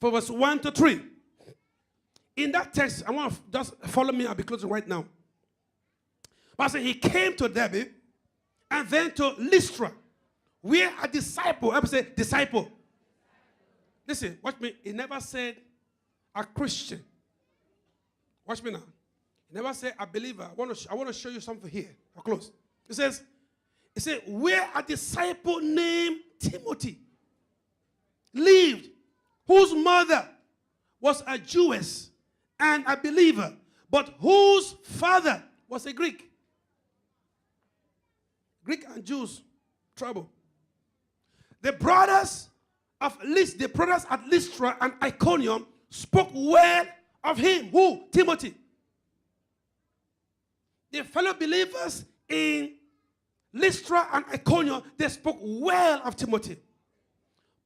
from verse 1 to 3. In that text, I want to just follow me. I'll be closing right now. But I said he came to Derbe and then to Lystra, where a disciple, I would say disciple. Listen, watch me. He never said a Christian. Watch me now. He never said a believer. I want to show you something here. I'll close. It says, where a disciple named Timothy lived, whose mother was a Jewess and a believer, but whose father was a Greek. Greek and Jews, trouble. The brothers at Lystra and Iconium spoke well of him. Who? Timothy. The fellow believers in Lystra and Iconium, they spoke well of Timothy.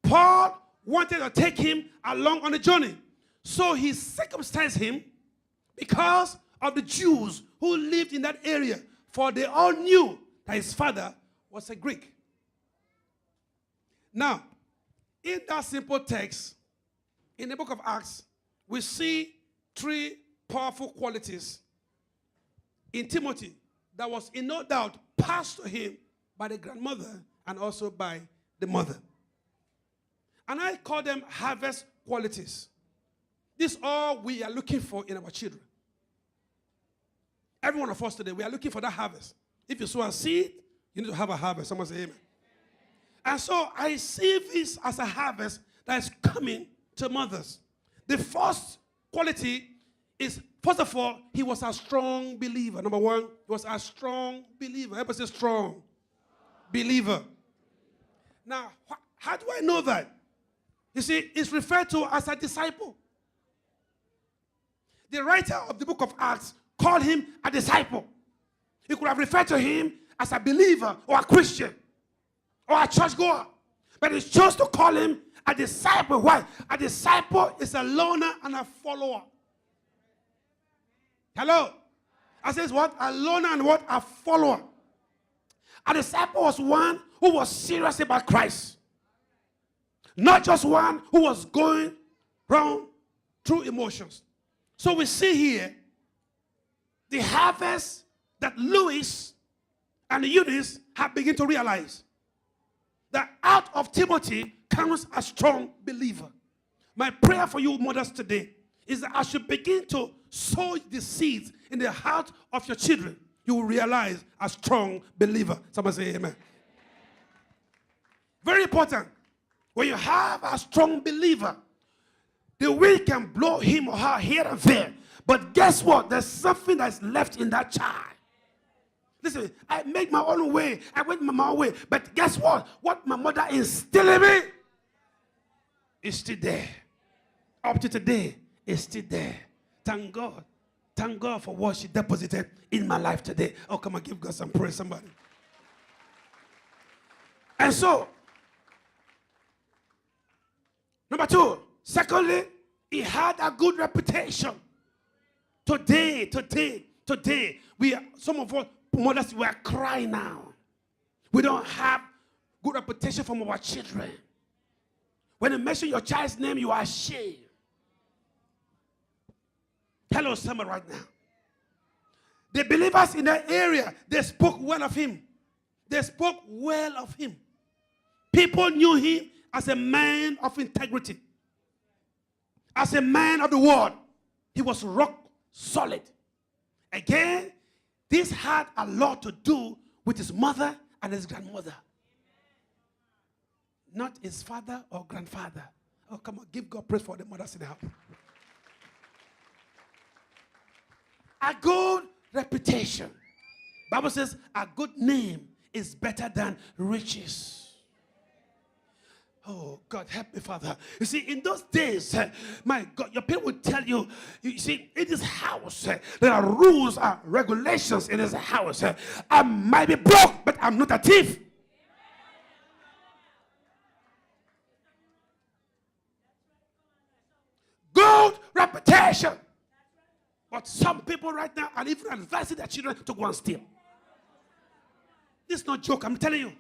Paul wanted to take him along on the journey. So he circumcised him because of the Jews who lived in that area. For they all knew that his father was a Greek. Now, in that simple text, in the book of Acts, we see three powerful qualities in Timothy that was in no doubt passed to him by the grandmother and also by the mother. And I call them harvest qualities. This is all we are looking for in our children. Every one of us today, we are looking for that harvest. If you sow a seed, you need to have a harvest. Someone say amen. And so I see this as a harvest that is coming to mothers. The first quality is, first of all, he was a strong believer. Number one, he was a strong believer. Everybody say strong believer. Now, how do I know that? You see, it's referred to as a disciple. The writer of the book of Acts called him a disciple. He could have referred to him as a believer or a Christian or a churchgoer. But he chose to call him a disciple. Why? A disciple is a learner and a follower. Hello? I says what? A learner and what? A follower. A disciple was one who was serious about Christ. Not just one who was going round through emotions. So we see here the harvest that Louis and Eunice have begun to realize. That out of Timothy comes a strong believer. My prayer for you mothers today is that as you begin to sow the seeds in the heart of your children, you will realize a strong believer. Someone say amen. Very important. When you have a strong believer, the wind can blow him or her here and there. But guess what? There's something that's left in that child. Listen, I made my own way. I went my own way. But guess what? What my mother instilled in me is still there. Up to today, it's still there. Thank God. Thank God for what she deposited in my life today. Oh, come on, give God some praise, somebody. And so, number two, secondly, he had a good reputation. Today, some of us mothers, we are crying now. We don't have good reputation from our children. When you mention your child's name, you are ashamed. Hello, someone right now. The believers in that area, they spoke well of him. They spoke well of him. People knew him as a man of integrity. As a man of the word. He was rock solid. Again, this had a lot to do with his mother and his grandmother. Not his father or grandfather. Oh, come on, give God praise for the mothers in the house. A good reputation. Bible says a good name is better than riches. Oh, God, help me, Father. You see, in those days, my God, your people will tell you, you see, in this house, there are rules and regulations in this house. I might be broke, but I'm not a thief. Good reputation. But some people right now are even advising their children to go and steal. This is not a joke, I'm telling you.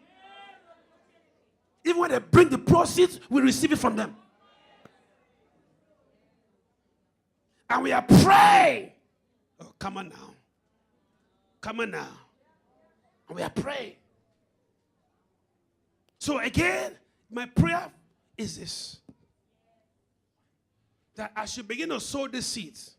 Even when they bring the proceeds, we receive it from them. And we are praying. Oh, come on now. Come on now. And we are praying. So again, my prayer is this. That as you begin to sow the seeds,